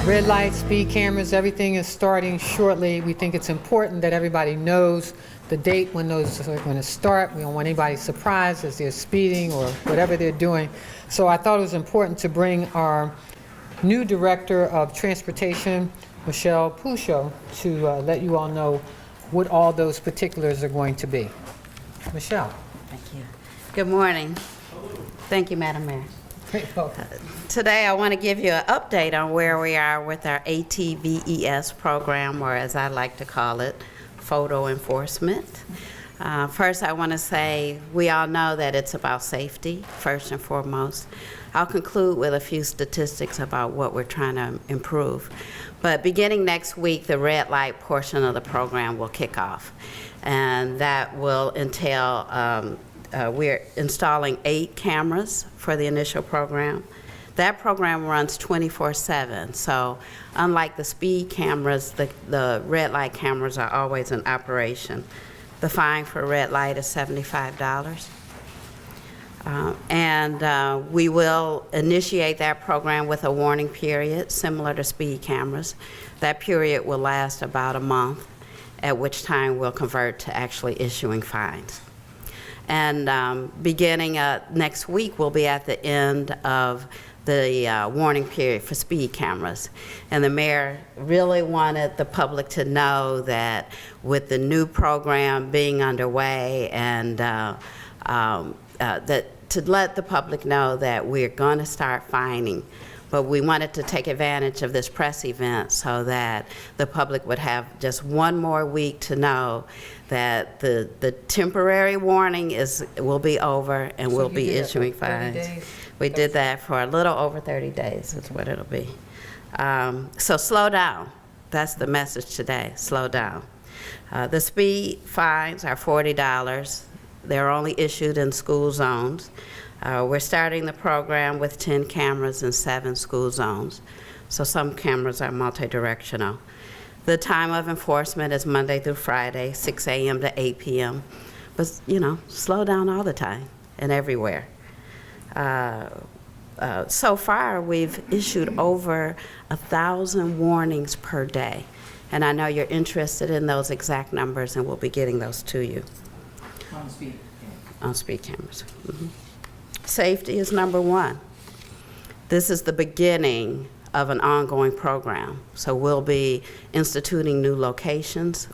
Red lights, speed cameras, everything is starting shortly. We think it's important that everybody knows the date when those are going to start. We don't want anybody surprised as they're speeding or whatever they're doing. So I thought it was important to bring our new Director of Transportation, Michelle Pugh, to let you all know what all those particulars are going to be. Michelle. Thank you. Good morning. Thank you, Madam Mayor. Today I want to give you an update on where we are with our ATVES program, or as I like to call it, photo enforcement. First, I want to say we all know that it's about safety, first and foremost. I'll conclude with a few statistics about what we're trying to improve. But beginning next week, the red light portion of the program will kick off. And that will entail, we're installing 8 cameras for the initial program. That program runs 24/7. So unlike the speed cameras, the red light cameras are always in operation. The fine for red light is $75. We will initiate that program with a warning period similar to speed cameras. That period will last about a month, at which time we'll convert to actually issuing fines. And beginning next week, we'll be at the end of the warning period for speed cameras. And the mayor really wanted the public to know that with the new program being underway and to let the public know that we're going to start fining. But we wanted to take advantage of this press event so that the public would have just one more week to know that the temporary warning will be over and we'll be issuing fines. We did that for a little over 30 days is what it'll be. So slow down. That's the message today, slow down. The speed fines are $40. They're only issued in school zones. We're starting the program with 10 cameras in 7 school zones. So some cameras are multi-directional. The time of enforcement is Monday through Friday, 6 a.m. to 8 p.m. But, you know, slow down all the time and everywhere. So far, we've issued over 1,000 warnings per day. And I know you're interested in those exact numbers, and we'll be getting those to you. On speed cameras. On speed cameras. Mm-hmm. Safety is number one. This is the beginning of an ongoing program. So we'll be instituting new locations.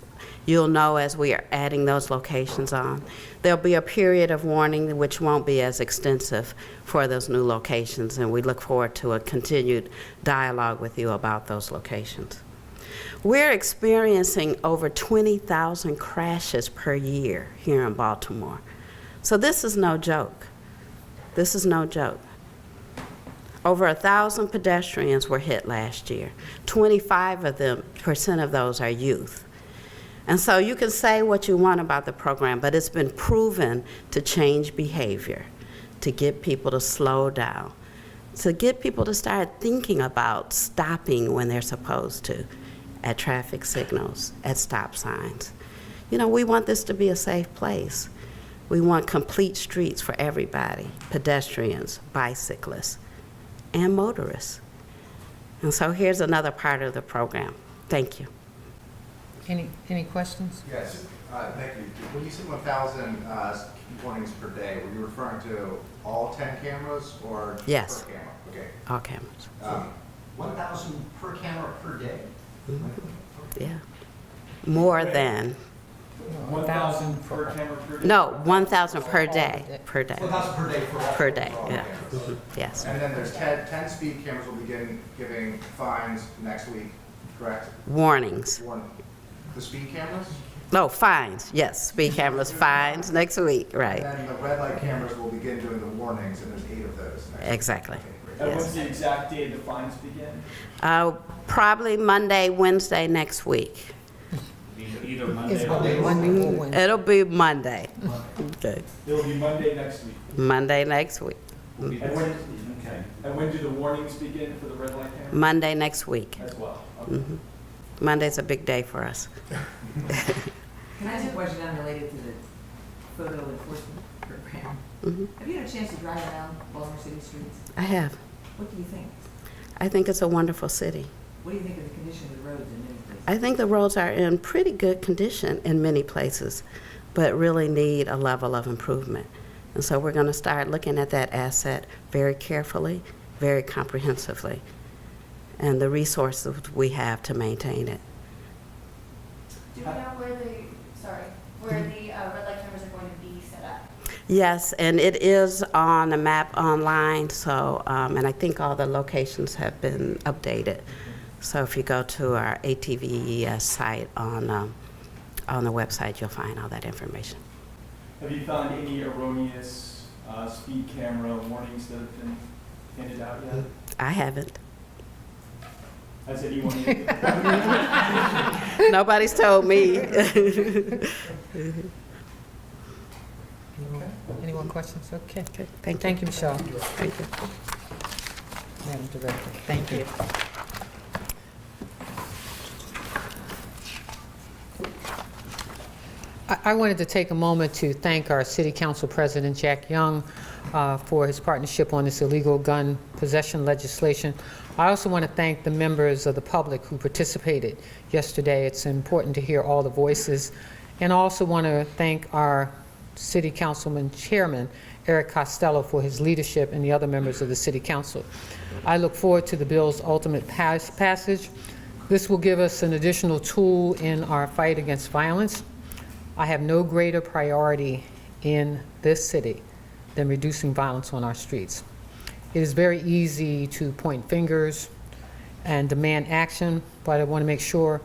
You'll know as we are adding those locations on. There'll be a period of warning which won't be as extensive for those new locations, and we look forward to a continued dialogue with you about those locations. We're experiencing over 20,000 crashes per year here in Baltimore. So this is no joke. This is no joke. Over 1,000 pedestrians were hit last year. 25% of those are youth. And so you can say what you want about the program, but it's been proven to change behavior, to get people to slow down, to get people to start thinking about stopping when they're supposed to, at traffic signals, at stop signs. You know, we want this to be a safe place. We want complete streets for everybody, pedestrians, bicyclists, and motorists. And so here's another part of the program. Thank you. Any questions? Yes, thank you. When you said 1,000 warnings per day, were you referring to all 10 cameras or Yes. per camera? Okay. All cameras. 1,000 per camera per day? Yeah. More than. 1,000 per camera per day? No, 1,000 per day. Per day. 1,000 per day for all? Per day, For all yeah. cameras. Yes. And then there's 10 speed cameras will begin giving fines next week, correct? Warnings. The speed cameras? No, fines. Yes, speed cameras, fines next week, right. And then the red light cameras will begin doing the warnings, and there's 8 of those next week. Exactly. Okay, great. And Yes. when's the exact day the fines begin? Probably Monday, Wednesday next week. Either Monday It's or Monday or Wednesday. It'll be Monday. Okay. It'll be Monday next week. Monday next week. And when do the warnings begin for the red light camera? Monday next week. As well. Okay. Monday's a big day for us. Can I ask a question unrelated to the photo enforcement program? Have you had a chance to drive around Baltimore City streets? I have. What do you think? I think it's a wonderful city. What do you think of the condition of the roads in many places? I think the roads are in pretty good condition in many places, but really need a level of improvement. And so we're going to start looking at that asset very carefully, very comprehensively, and the resources we have to maintain it. Do we know where the red light cameras are going to be set up? Yes, and it is on a map online, so, and I think all the locations have been updated. So if you go to our ATVES site on the website, you'll find all that information. Have you found any erroneous speed camera warnings that have been handed out yet? I haven't. Has anyone? Nobody's told me. Any more questions? Okay. Thank you. Michelle. Thank you. Madam Director, thank you. I wanted to take a moment to thank our City Council President, Jack Young, for his partnership on this illegal gun possession legislation. I also want to thank the members of the public who participated yesterday. It's important to hear all the voices. And I also want to thank our City Councilman Chairman, Eric Costello, for his leadership and the other members of the City Council. I look forward to the bill's ultimate passage. This will give us an additional tool in our fight against violence. I have no greater priority in this city than reducing violence on our streets. It is very easy to point fingers and demand action, but I want to make sure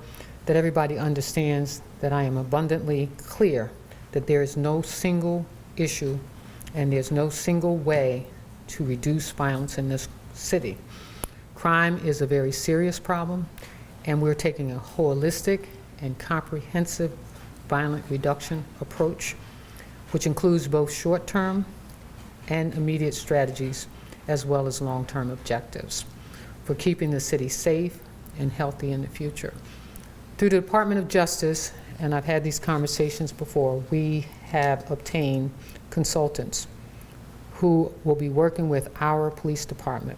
that everybody understands that I am abundantly clear that there is no single issue and there's no single way to reduce violence in this city. Crime is a very serious problem, and we're taking a holistic and comprehensive violent reduction approach, which includes both short-term and immediate strategies, as well as long-term objectives for keeping the city safe and healthy in the future. Through the Department of Justice, and I've had these conversations before, we have obtained consultants who will be working with our police department.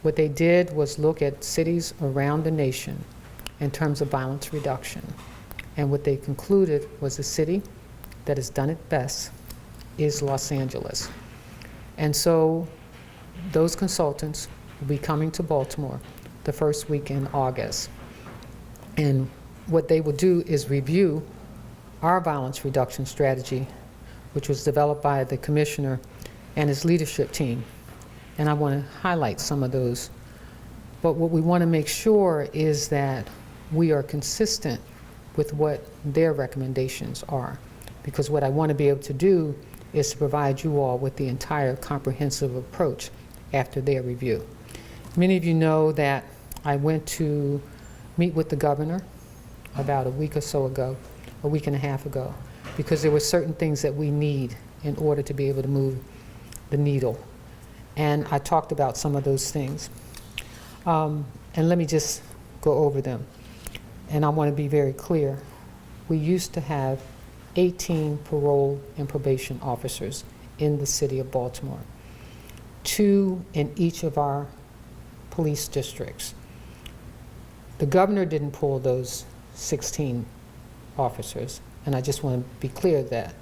What they did was look at cities around the nation in terms of violence reduction. And what they concluded was the city that has done it best is Los Angeles. And so those consultants will be coming to Baltimore the first week in August. And what they will do is review our violence reduction strategy, which was developed by the commissioner and his leadership team. And I want to highlight some of those. But what we want to make sure is that we are consistent with what their recommendations are. Because what I want to be able to do is to provide you all with the entire comprehensive approach after their review. Many of you know that I went to meet with the governor about a week or so ago, a week and a half ago, because there were certain things that we need in order to be able to move the needle. And I talked about some of those things. And let me just go over them. And I want to be very clear. We used to have 18 parole and probation officers in the city of Baltimore, 2 in each of our police districts. The governor didn't pull those 16 officers, and I just want to be clear of that,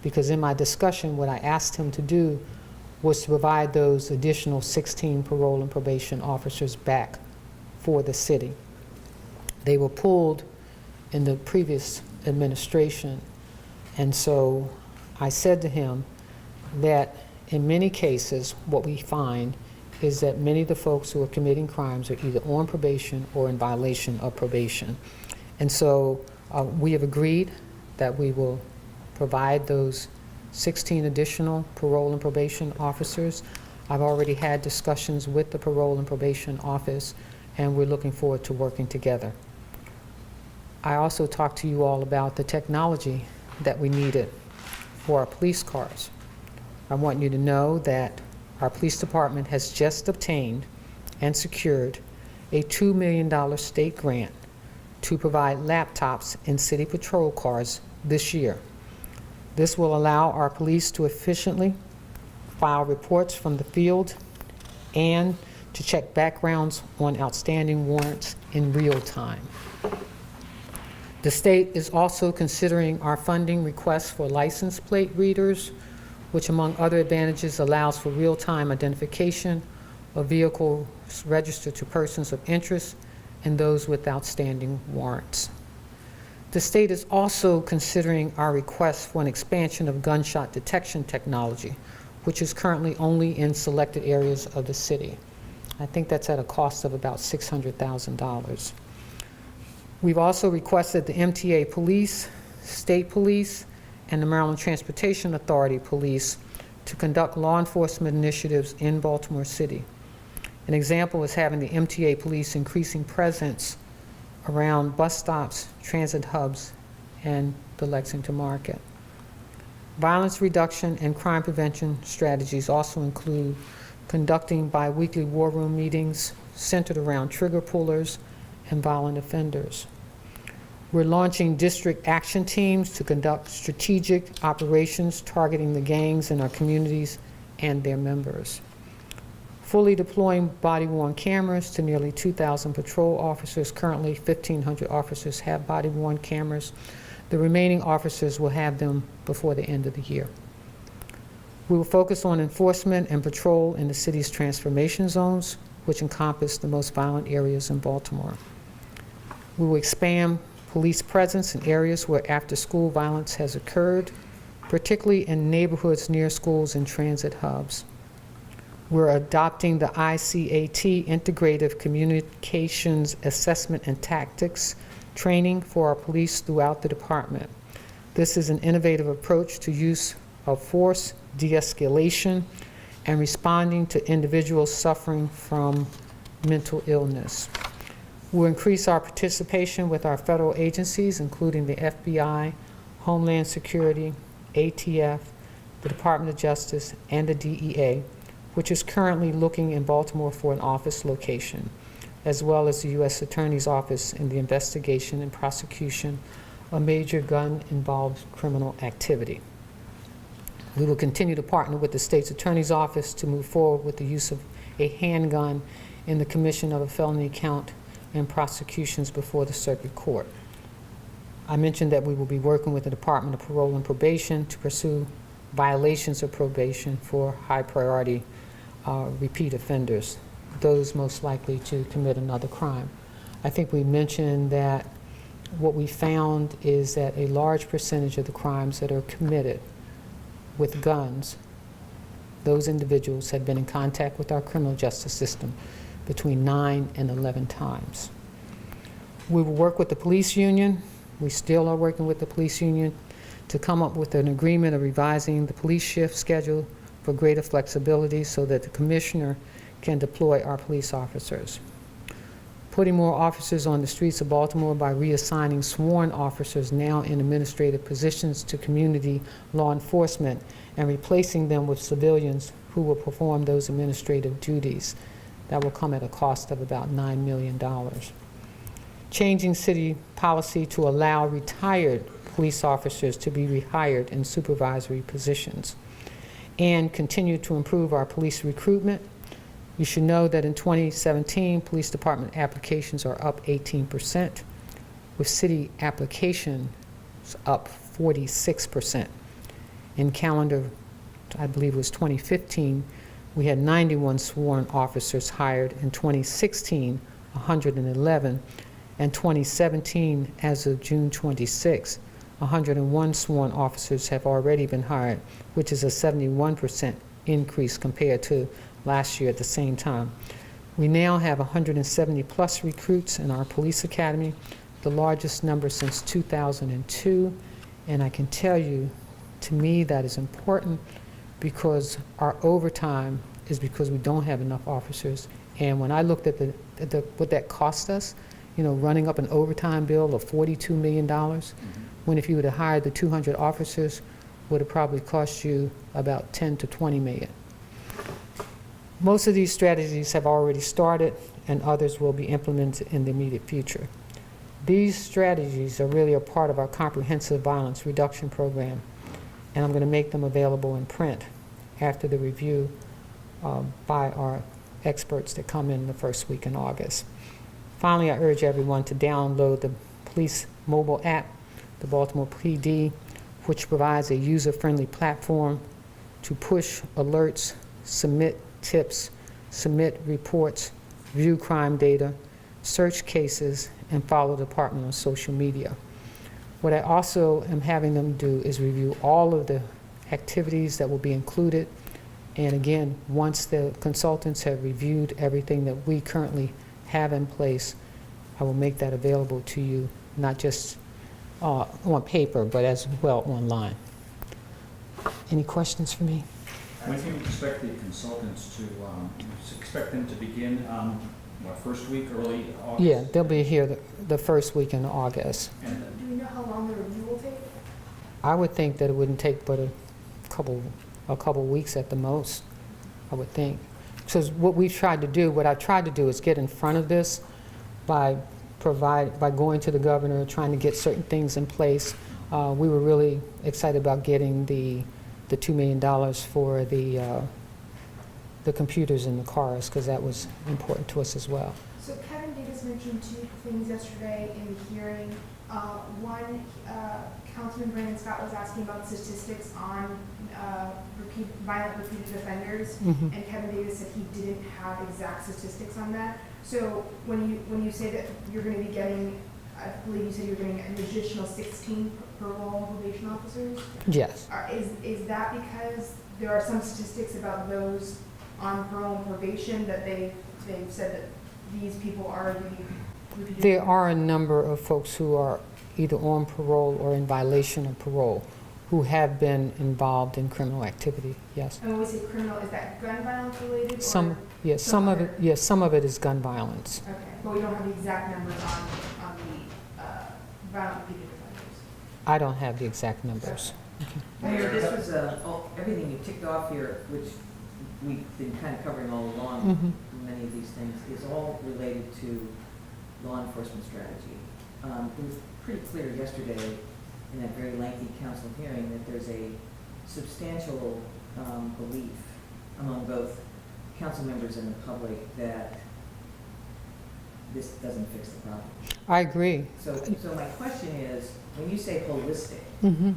because in my discussion, what I asked him to do was to provide those additional 16 parole and probation officers back for the city. They were pulled in the previous administration, and so I said to him that in many cases, what we find is that many of the folks who are committing crimes are either on probation or in violation of probation. And so we have agreed that we will provide those 16 additional parole and probation officers. I've already had discussions with the parole and probation office, and we're looking forward to working together. I also talked to you all about the technology that we needed for our police cars. I want you to know that our police department has just obtained and secured a $2 million state grant to provide laptops in city patrol cars this year. This will allow our police to efficiently file reports from the field and to check backgrounds on outstanding warrants in real time. The state is also considering our funding request for license plate readers, which among other advantages allows for real-time identification of vehicles registered to persons of interest and those with outstanding warrants. The state is also considering our request for an expansion of gunshot detection technology, which is currently only in selected areas of the city. I think that's at a cost of about $600,000. We've also requested the MTA Police, State Police, and the Maryland Transportation Authority Police to conduct law enforcement initiatives in Baltimore City. An example is having the MTA Police increasing presence around bus stops, transit hubs, and the Lexington Market. Violence reduction and crime prevention strategies also include conducting bi-weekly war room meetings centered around trigger pullers and violent offenders. We're launching district action teams to conduct strategic operations targeting the gangs in our communities and their members. Fully deploying body-worn cameras to nearly 2,000 patrol officers. Currently, 1,500 officers have body-worn cameras. The remaining officers will have them before the end of the year. We will focus on enforcement and patrol in the city's transformation zones, which encompass the most violent areas in Baltimore. We will expand police presence in areas where after-school violence has occurred, particularly in neighborhoods near schools and transit hubs. We're adopting the ICAT, Integrative Communications Assessment and Tactics training for our police throughout the department. This is an innovative approach to use of force, de-escalation, and responding to individuals suffering from mental illness. We'll increase our participation with our federal agencies, including the FBI, Homeland Security, ATF, the Department of Justice, and the DEA, which is currently looking in Baltimore for an office location, as well as the U.S. Attorney's Office in the investigation and prosecution of major gun-involved criminal activity. We will continue to partner with the State's Attorney's Office to move forward with the use of a handgun in the commission of a felony count and prosecutions before the circuit court. I mentioned that we will be working with the Department of Parole and Probation to pursue violations of probation for high priority repeat offenders, those most likely to commit another crime. I think we mentioned that what we found is that a large percentage of the crimes that are committed with guns, those individuals had been in contact with our criminal justice system between 9 and 11 times. We will work with the police union. We still are working with the police union to come up with an agreement of revising the police shift schedule for greater flexibility so that the commissioner can deploy our police officers. Putting more officers on the streets of Baltimore by reassigning sworn officers now in administrative positions to community law enforcement and replacing them with civilians who will perform those administrative duties. That will come at a cost of about $9 million. Changing city policy to allow retired police officers to be rehired in supervisory positions, and continue to improve our police recruitment. You should know that in 2017, police department applications are up 18%, with city applications up 46%. In calendar, I believe it was 2015, we had 91 sworn officers hired. In 2016, 111. And 2017, as of June 26, 101 sworn officers have already been hired, which is a 71% increase compared to last year at the same time. We now have 170 plus recruits in our police academy, the largest number since 2002. And I can tell you, to me, that is important because our overtime is because we don't have enough officers. And when I looked at what that cost us, you know, running up an overtime bill of $42 million, when if you would have hired the 200 officers, would have probably cost you about 10 to 20 million. Most of these strategies have already started, and others will be implemented in the immediate future. These strategies are really a part of our comprehensive violence reduction program, and I'm going to make them available in print after the review by our experts that come in the first week in August. Finally, I urge everyone to download the police mobile app, the Baltimore PD, which provides a user-friendly platform to push alerts, submit tips, submit reports, view crime data, search cases, and follow the department on social media. What I also am having them do is review all of the activities that will be included. And again, once the consultants have reviewed everything that we currently have in place, I will make that available to you, not just on paper, but as well online. Any questions for me? When do you expect the consultants to, expect them to begin, first week, early August? Yeah, they'll be here the first week in August. And Do we know how long the review will take? I would think that it wouldn't take but a couple weeks at the most, I would think. Because what I tried to do is get in front of this by going to the governor, trying to get certain things in place. We were really excited about getting the $2 million for the computers in the cars, because that was important to us as well. So Kevin Davis mentioned two things yesterday in the hearing. One, Councilman Brandon Scott was asking about statistics on violent repeated offenders, Mhm. and Kevin Davis said he didn't have exact statistics on that. So when you say that you're going to be getting, I believe you said you're getting an additional 16 parole and probation officers. Yes. Is that because there are some statistics about those on parole and probation that they've said that these people are repeated? There are a number of folks who are either on parole or in violation of parole who have been involved in criminal activity, yes. And when we say criminal, is that gun violence related? Or Some of it is gun violence. Okay, but we don't have the exact numbers on the violent repeated offenders. I don't have the exact numbers. Mayor, this was, everything you ticked off here, which we've been kind of covering all along, Mhm. many of these things, is all related to law enforcement strategy. It was pretty clear yesterday in that very lengthy council hearing that there's a substantial belief among both council members and the public that this doesn't fix the problem. I agree. So my question is, when you say holistic, Mhm.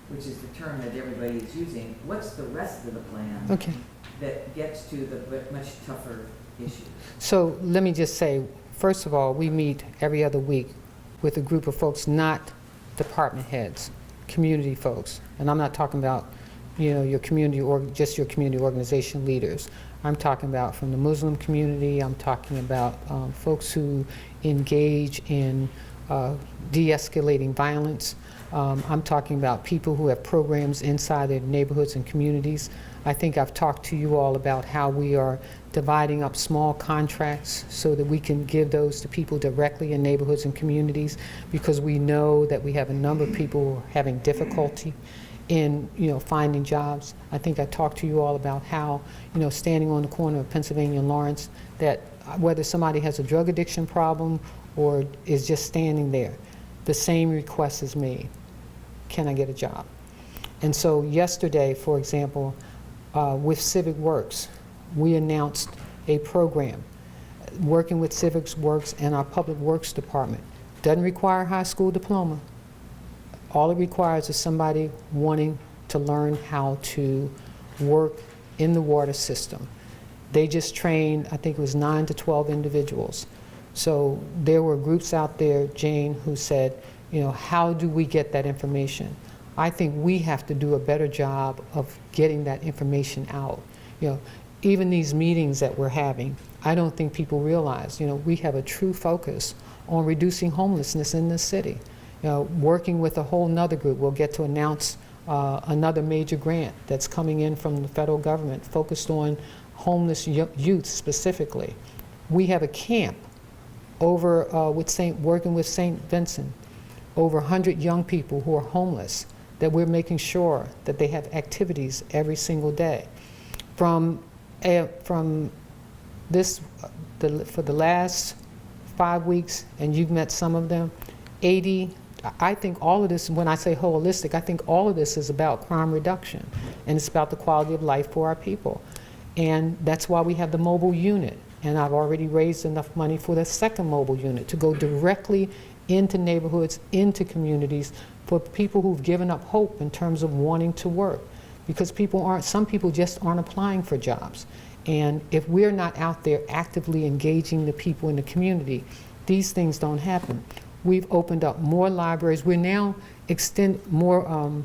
which is the term that everybody is using, what's the rest of the plan Okay. that gets to the much tougher issues? So let me just say, first of all, we meet every other week with a group of folks, not department heads, community folks. And I'm not talking about, your community or just your community organization leaders. I'm talking about from the Muslim community. I'm talking about folks who engage in de-escalating violence. I'm talking about people who have programs inside their neighborhoods and communities. I think I've talked to you all about how we are dividing up small contracts so that we can give those to people directly in neighborhoods and communities, because we know that we have a number of people who are having difficulty in finding jobs. I think I talked to you all about how standing on the corner of Pennsylvania and Lawrence, that whether somebody has a drug addiction problem or is just standing there, the same request is made: can I get a job? And so yesterday, for example, with Civic Works, we announced a program working with Civic Works and our Public Works Department. Doesn't require a high school diploma. All it requires is somebody wanting to learn how to work in the water system. They just trained, I think it was 9 to 12 individuals. So there were groups out there, Jane, who said, how do we get that information? I think we have to do a better job of getting that information out. Even these meetings that we're having, I don't think people realize, we have a true focus on reducing homelessness in this city. Working with a whole nother group, we'll get to announce another major grant that's coming in from the federal government focused on homeless youth specifically. We have a camp over working with St. Vincent, over 100 young people who are homeless, that we're making sure that they have activities every single day. For the last 5 weeks, and you've met some of them, I think all of this, when I say holistic, I think all of this is about crime reduction, and it's about the quality of life for our people. And that's why we have the mobile unit. And I've already raised enough money for the second mobile unit to go directly into neighborhoods, into communities, for people who've given up hope in terms of wanting to work. Because some people just aren't applying for jobs. And if we're not out there actively engaging the people in the community, these things don't happen. We've opened up more libraries. We're now more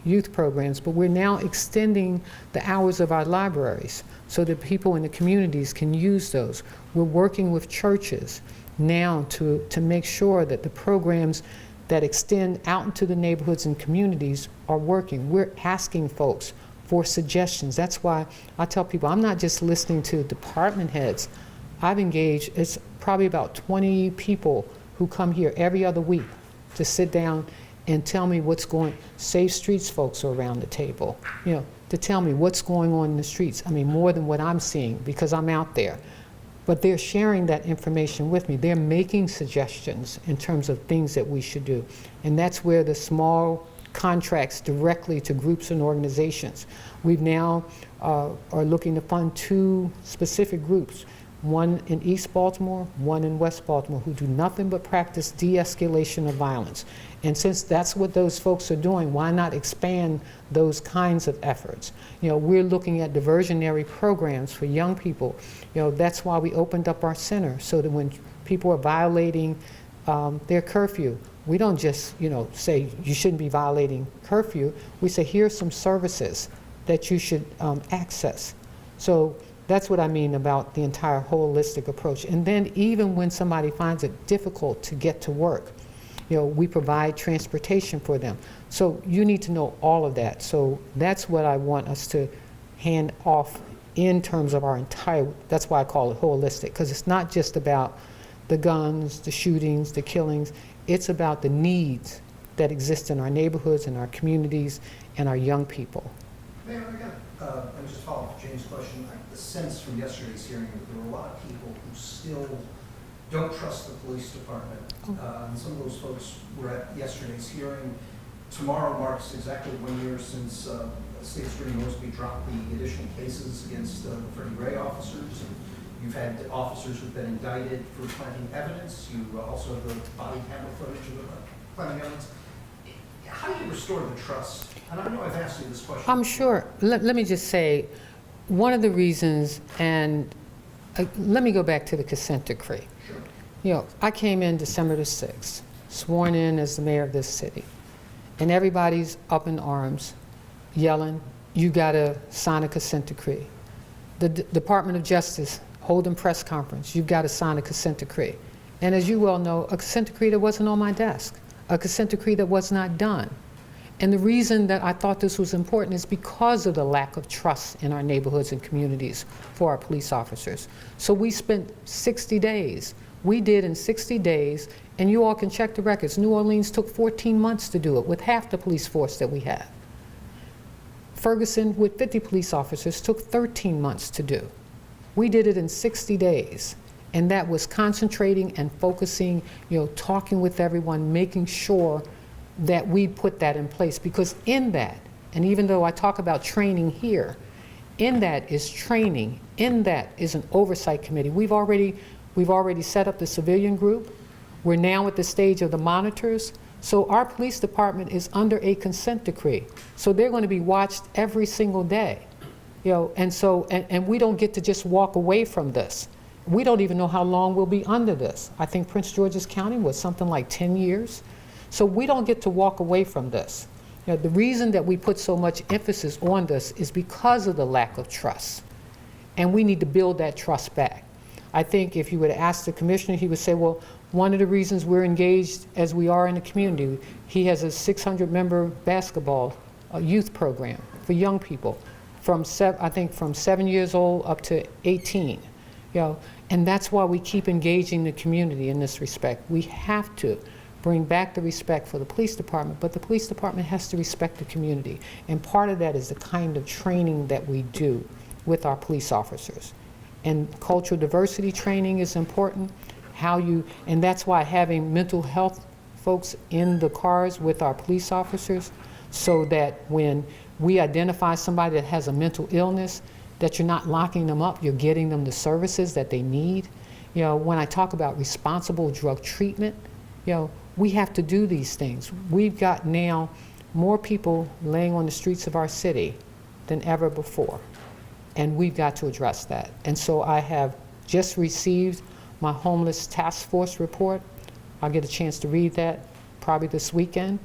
youth programs, but we're now extending the hours of our libraries so that people in the communities can use those. We're working with churches now to make sure that the programs that extend out into the neighborhoods and communities are working. We're asking folks for suggestions. That's why I tell people I'm not just listening to department heads. I've engaged, it's probably about 20 people who come here every other week to sit down and tell me what's going, Safe Streets folks are around the table, to tell me what's going on in the streets. I mean, more than what I'm seeing because I'm out there. But they're sharing that information with me. They're making suggestions in terms of things that we should do. And that's where the small contracts directly to groups and organizations. We've now are looking to fund 2 specific groups, one in East Baltimore, one in West Baltimore, who do nothing but practice de-escalation of violence. And since that's what those folks are doing, why not expand those kinds of efforts? We're looking at diversionary programs for young people. That's why we opened up our center, so that when people are violating their curfew, we don't just, say you shouldn't be violating curfew. We say here's some services that you should access. So that's what I mean about the entire holistic approach. And then even when somebody finds it difficult to get to work, we provide transportation for them. So you need to know all of that. So that's what I want us to hand off in terms of our entire, that's why I call it holistic, because it's not just about the guns, the shootings, the killings. It's about the needs that exist in our neighborhoods and our communities and our young people. Mayor, and just follow up James' question, the sense from yesterday's hearing that there were a lot of people who still don't trust the police department. And some of those folks were at yesterday's hearing. Tomorrow marks exactly 1 year since State Attorney Mosby dropped the additional cases against the Freddie Gray officers. You've had officers who've been indicted for planting evidence. You also have the body camera footage of planting evidence. How do you restore the trust? And I know I've asked you this question. I'm sure. Let me just say, one of the reasons, and let me go back to the consent decree. Sure. I came in December the 6th, sworn in as the mayor of this city, and everybody's up in arms, yelling, you got to sign a consent decree. The Department of Justice holding press conference, you've got to sign a consent decree. And as you well know, a consent decree that wasn't on my desk, a consent decree that was not done. And the reason that I thought this was important is because of the lack of trust in our neighborhoods and communities for our police officers. So we spent 60 days. We did in 60 days, and you all can check the records. New Orleans took 14 months to do it with half the police force that we have. Ferguson, with 50 police officers, took 13 months to do. We did it in 60 days. And that was concentrating and focusing, talking with everyone, making sure that we put that in place. Because in that, and even though I talk about training here, in that is training, in that is an oversight committee. We've already set up the civilian group. We're now at the stage of the monitors. So our police department is under a consent decree. So they're going to be watched every single day. And we don't get to just walk away from this. We don't even know how long we'll be under this. I think Prince George's County was something like 10 years. So we don't get to walk away from this. The reason that we put so much emphasis on this is because of the lack of trust. And we need to build that trust back. I think if you were to ask the commissioner, he would say, well, one of the reasons we're engaged as we are in the community, he has a 600-member basketball youth program for young people from 7 years old up to 18. And that's why we keep engaging the community in this respect. We have to bring back the respect for the police department, but the police department has to respect the community. And part of that is the kind of training that we do with our police officers. And cultural diversity training is important. And that's why having mental health folks in the cars with our police officers, so that when we identify somebody that has a mental illness, that you're not locking them up, you're getting them the services that they need. You know, when I talk about responsible drug treatment, you know, we have to do these things. We've got now more people laying on the streets of our city than ever before, and we've got to address that. And so I have just received my homeless task force report. I'll get a chance to read that probably this weekend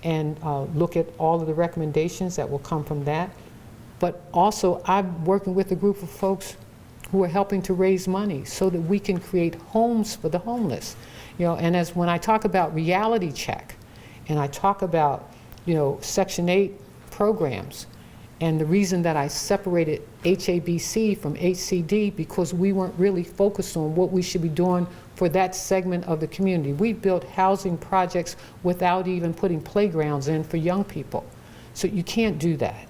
and look at all of the recommendations that will come from that. But also, I'm working with a group of folks who are helping to raise money so that we can create homes for the homeless. You know, and as when I talk about reality check, and I talk about, you know, Section 8 programs, and the reason that I separated HABC from HCD, because we weren't really focused on what we should be doing for that segment of the community. We built housing projects without even putting playgrounds in for young people. So you can't do that.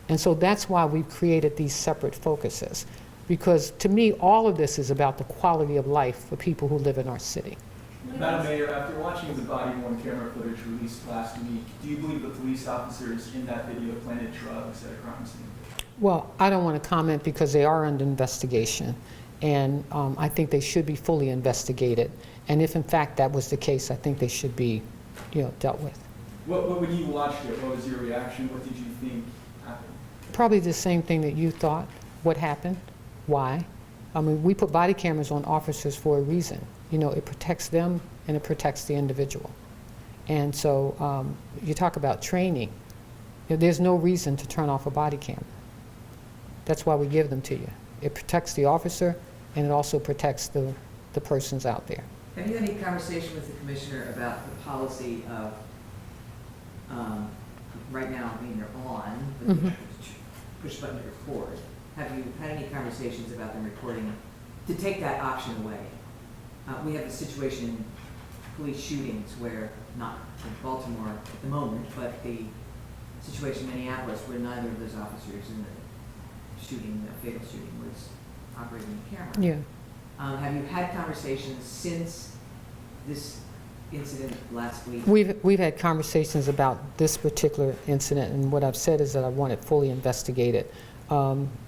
And so that's why we've created these separate focuses. Because to me, all of this is about the quality of life for people who live in our city. Madam Mayor, after watching the body-worn camera footage released last week, do you believe the police officers in that video planted drugs at a crime scene? Well, I don't want to comment because they are under investigation. And I think they should be fully investigated. And if in fact that was the case, I think they should be, you know, dealt with. When you watched it, what was your reaction? What did you think happened? Probably the same thing that you thought. What happened? Why? I mean, we put body cameras on officers for a reason. You know, it protects them and it protects the individual. And so you talk about training. You know, there's no reason to turn off a body camera. That's why we give them to you. It protects the officer and it also protects the persons out there. Have you had any conversation with the commissioner about the policy of, right now, I mean, they're on, but you have to push button to record. Have you had any conversations about them recording, to take that option away? We have a situation in police shootings where, not in Baltimore at the moment, but the situation in Minneapolis where neither of those officers in the shooting, the fatal shooting, was operating the camera. Yeah. Have you had conversations since this incident last week? We've had conversations about this particular incident, and what I've said is that I want it fully investigated.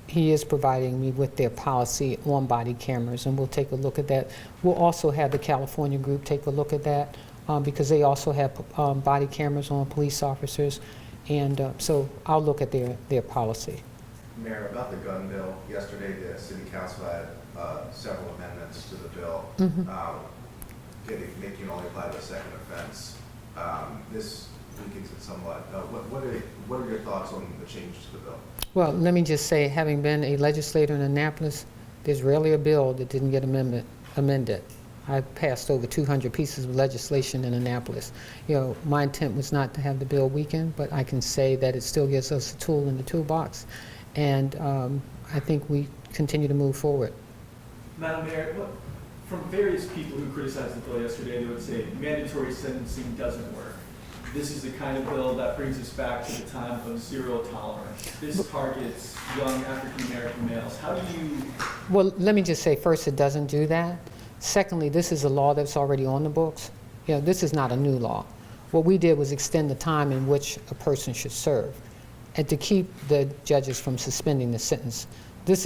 He is providing me with their policy on body cameras, and we'll take a look at that. We'll also have the California group take a look at that because they also have body cameras on police officers, and so I'll look at their policy. Mayor, about the gun bill, yesterday the city council had several amendments to the bill. Making only apply to a second offense. This weakens it somewhat. What are your thoughts on the change to the bill? Well, let me just say, having been a legislator in Annapolis, there's rarely a bill that didn't get amended. I passed over 200 pieces of legislation in Annapolis. You know, my intent was not to have the bill weakened, but I can say that it still gives us a tool in the toolbox. And I think we continue to move forward. Madam Mayor, from various people who criticized the bill yesterday, they would say mandatory sentencing doesn't work. This is the kind of bill that brings us back to the time of zero tolerance. This targets young African-American males. How do you... Well, let me just say, first, it doesn't do that. Secondly, this is a law that's already on the books. You know, this is not a new law. What we did was extend the time in which a person should serve and to keep the judges from suspending the sentence.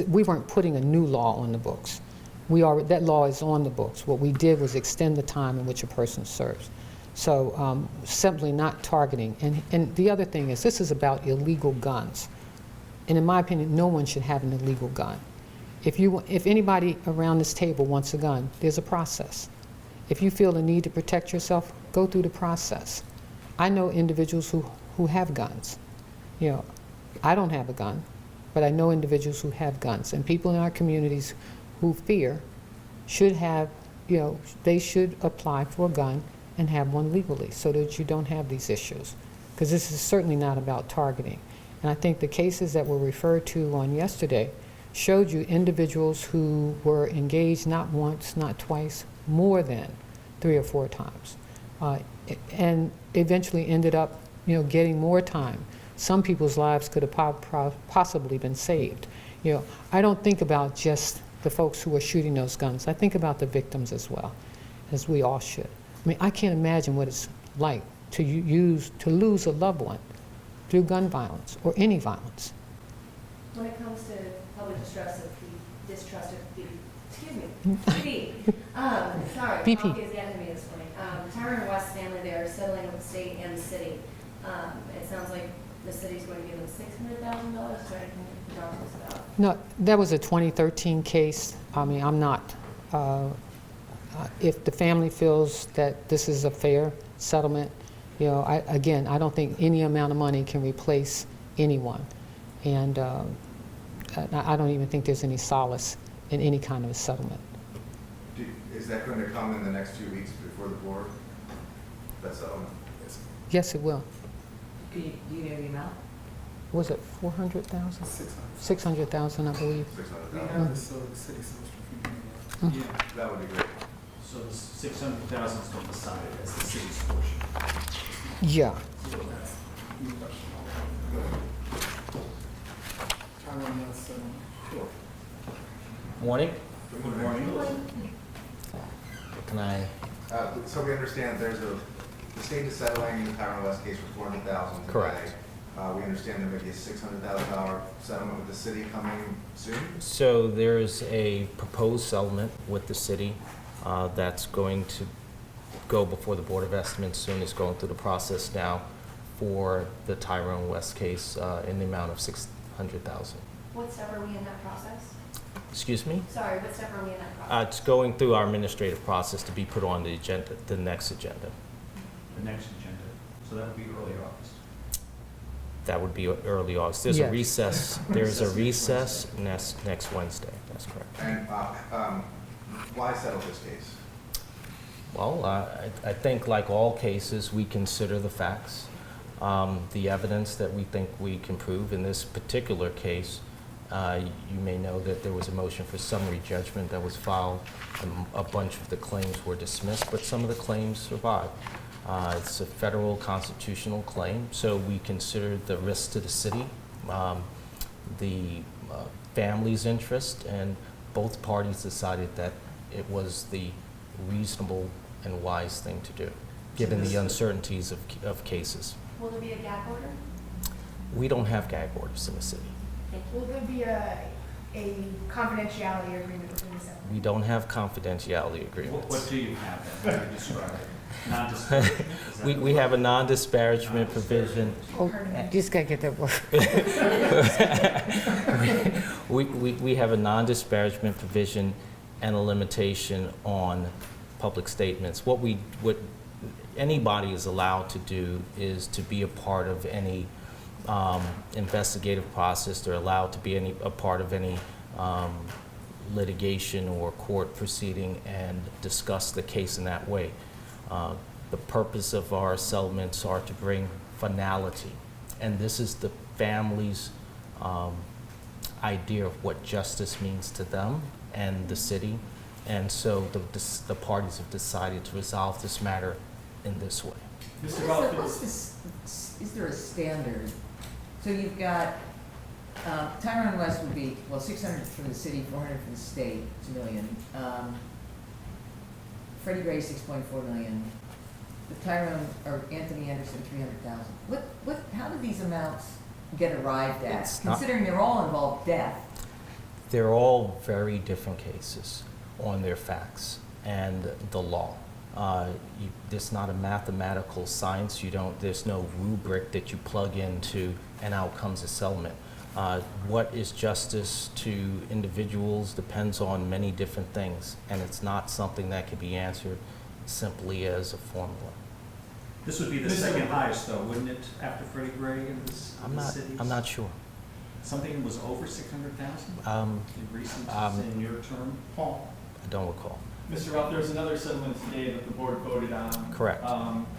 We weren't putting a new law on the books. That law is on the books. What we did was extend the time in which a person serves. So simply not targeting. And the other thing is, this is about illegal guns. And in my opinion, no one should have an illegal gun. If anybody around this table wants a gun, there's a process. If you feel the need to protect yourself, go through the process. I know individuals who have guns. You know, I don't have a gun, but I know individuals who have guns. And people in our communities who fear should have, you know, they should apply for a gun and have one legally so that you don't have these issues. Because this is certainly not about targeting. And I think the cases that were referred to on yesterday showed you individuals who were engaged not once, not twice, more than 3 or 4 times. And eventually ended up, you know, getting more time. Some people's lives could have possibly been saved. You know, I don't think about just the folks who are shooting those guns. I think about the victims as well, as we all should. I mean, I can't imagine what it's like to lose a loved one through gun violence or any violence. When it comes to public distrust of the, excuse me, BP, sorry, BP. coffee is getting to me this morning. Tyrone West family, they are settling with the state and the city. It sounds like the city's going to give them $600,000, so anything you can talk to us about? No, that was a 2013 case. I mean, I'm not, if the family feels that this is a fair settlement, you know, I don't think any amount of money can replace anyone. And I don't even think there's any solace in any kind of a settlement. Is that going to come in the next 2 weeks before the board? That settlement? Yes, it will. Do you know the amount? Was it 400,000? 600,000, I believe. 600,000. The city sells Yeah. That would be great. So the 600,000 is not decided as the city's portion. Yeah. Morning. Good morning. Can I? So we understand the state is settling the Tyrone West case for $400,000 today. Correct. We understand there may be a $600,000 settlement with the city coming soon. So there's a proposed settlement with the city that's going to go before the Board of Estimates soon. It's going through the process now for the Tyrone West case in the amount of $600,000. What step are we in that process? Excuse me? Sorry, what step are we in that process? It's going through our administrative process to be put on the agenda, the next agenda. The next agenda, so that would be early August. That would be early August. There's Yes. a recess. There's a recess next Wednesday. That's correct. And why settle this case? Well, I think like all cases, we consider the facts, the evidence that we think we can prove. In this particular case, you may know that there was a motion for summary judgment that was filed. A bunch of the claims were dismissed, but some of the claims survived. It's a federal constitutional claim, so we considered the risk to the city, the family's interest, and both parties decided that it was the reasonable and wise thing to do, given the uncertainties of cases. Will there be a gag order? We don't have gag orders in the city. Will there be a confidentiality agreement between the settlement? We don't have confidentiality agreements. What do you have then? How do you describe it? Non-disclosure? Is that- We have a non-disparagement provision. Oh, you just gotta get that word. We have a non-disparagement provision and a limitation on public statements. What anybody is allowed to do is to be a part of any investigative process. They're allowed to be a part of any litigation or court proceeding and discuss the case in that way. The purpose of our settlements are to bring finality, and this is the family's idea of what justice means to them and the city, and so the parties have decided to resolve this matter in this way. Mr. Ralph, What's this, is there a standard? So you've got, Tyrone West would be, well, 600 from the city, 400 from the state, it's $1 million. Freddie Gray, 6.4 million. The Tyrone, or Anthony Anderson, 300,000. How do these amounts get arrived at? It's not- Considering they're all involved death. They're all very different cases on their facts and the law. It's not a mathematical science. There's no rubric that you plug into and out comes a settlement. What is justice to individuals depends on many different things, and it's not something that can be answered simply as a formula. This would be the second highest though, wouldn't it, after Freddie Gray in this cities? I'm not sure. Something was over 600,000 in recent, in your term? Paul. I don't recall. Mr. Ralph, there's another settlement today that the board voted on. Correct.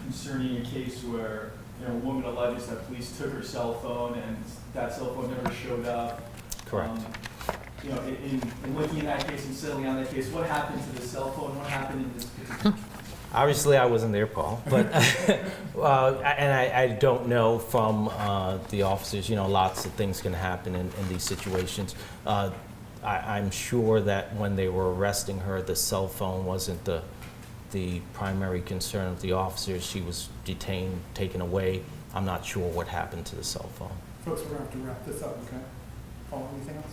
Concerning a case where, a woman alleges that police took her cell phone and that cell phone never showed up. Correct. In looking at that case and settling on that case, what happened to the cell phone? What happened in this particular? Obviously, I wasn't there, Paul, but and I don't know from the officers. Lots of things can happen in these situations. I'm sure that when they were arresting her, the cell phone wasn't the primary concern of the officers. She was detained, taken away. I'm not sure what happened to the cell phone. Folks, we're going to have to wrap this up, okay? Paul, anything else?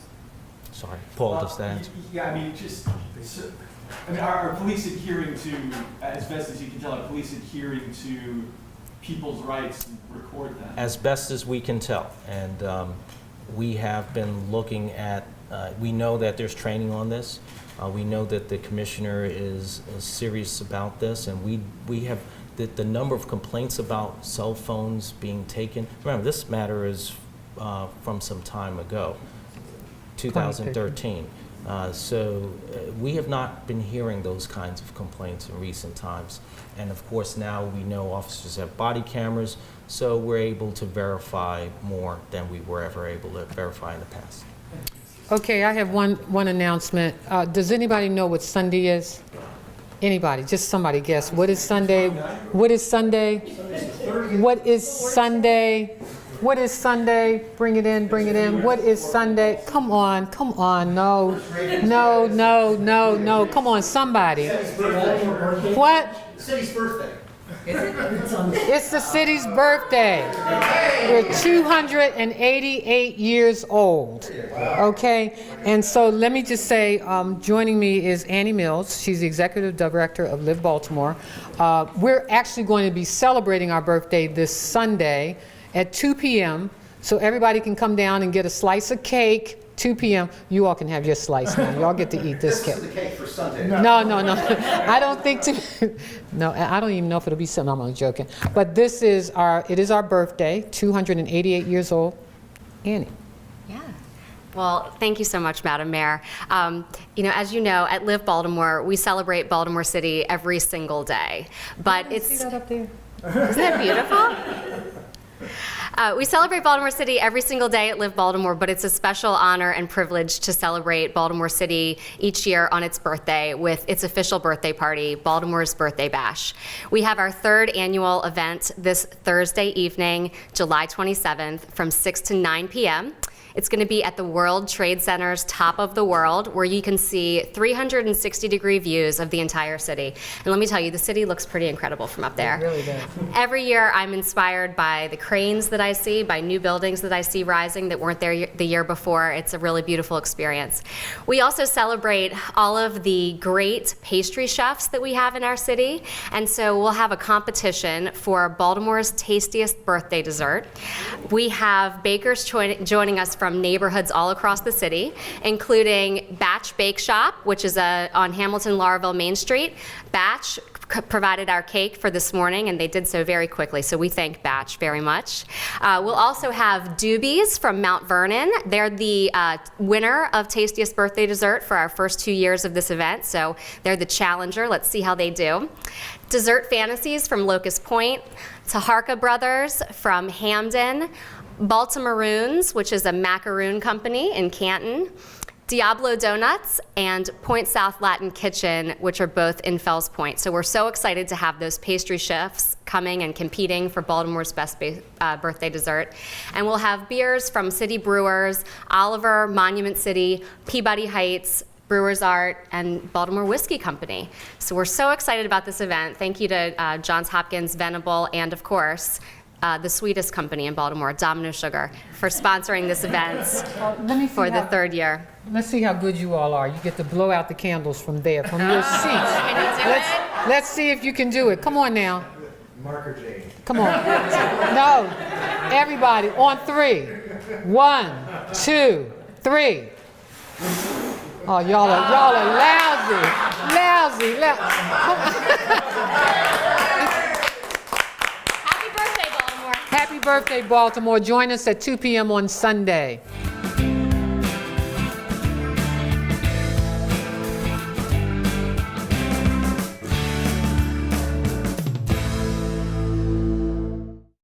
Sorry, Paul, does that answer? Yeah, I mean, just, so, I mean, are police adhering to, as best as you can tell, are police adhering to people's rights to record them? As best as we can tell. And we have been looking at, we know that there's training on this. We know that the commissioner is serious about this, and we have the number of complaints about cell phones being taken. Remember, this matter is from some time ago, 2013. So we have not been hearing those kinds of complaints in recent times. And of course, now we know officers have body cameras, so we're able to verify more than we were ever able to verify in the past. Okay, I have one announcement. Does anybody know what Sunday is? Anybody? Just somebody guess. What is Sunday? What is Sunday? What is Sunday? What is Sunday? Bring it in, bring it in. What is Sunday? Come on, come on. No, no, no, no, no. Come on, somebody. What? City's birthday. It's the city's birthday. We're 288 years old, okay? And so let me just say, joining me is Annie Mills. She's the executive director of Live Baltimore. We're actually going to be celebrating our birthday this Sunday at 2 p.m. so everybody can come down and get a slice of cake. 2 p.m. You all can have your slice now. Y'all get to eat this cake. This is the cake for Sunday. No. I don't think no, I don't even know if it'll be something. I'm only joking. But it is our birthday, 288 years old. Annie. Yeah. Well, thank you so much, Madam Mayor. As you know, at Live Baltimore, we celebrate Baltimore City every single day. But See that up there? Isn't that beautiful? We celebrate Baltimore City every single day at Live Baltimore, but it's a special honor and privilege to celebrate Baltimore City each year on its birthday with its official birthday party, Baltimore's Birthday Bash. We have our third annual event this Thursday evening, July 27th, from 6 to 9 p.m. It's going to be at the World Trade Center's Top of the World, where you can see 360-degree views of the entire city. And let me tell you, the city looks pretty incredible from up there. It really does. Every year, I'm inspired by the cranes that I see, by new buildings that I see rising that weren't there the year before. It's a really beautiful experience. We also celebrate all of the great pastry chefs that we have in our city. And so we'll have a competition for Baltimore's tastiest birthday dessert. We have bakers joining us from neighborhoods all across the city, including Batch Bake Shop, which is on Hamilton Laurelville Main Street. Batch provided our cake for this morning, and they did so very quickly, so we thank Batch very much. We'll also have Doobies from Mount Vernon. They're the winner of Tastiest Birthday Dessert for our first 2 years of this event, so they're the challenger. Let's see how they do. Dessert Fantasies from Locust Point, Taharka Brothers from Hamden, Baltimoreans, which is a macaroon company in Canton, Diablo Donuts, and Point South Latin Kitchen, which are both in Fells Point. So we're so excited to have those pastry chefs coming and competing for Baltimore's best birthday dessert. And we'll have beers from City Brewers, Oliver, Monument City, Peabody Heights, Brewers Art, and Baltimore Whiskey Company. So we're so excited about this event. Thank you to Johns Hopkins, Venable, and of course, the sweetest company in Baltimore, Domino Sugar, for sponsoring this event for the third year. Let's see how good you all are. You get to blow out the candles from there, from your seats. Can you do it? Let's see if you can do it. Come on now. Marker Jane. Come on. No. Everybody, on 3. 1, 2, 3. Oh, y'all are lousy. Happy birthday, Baltimore. Join us at 2 p.m. on Sunday.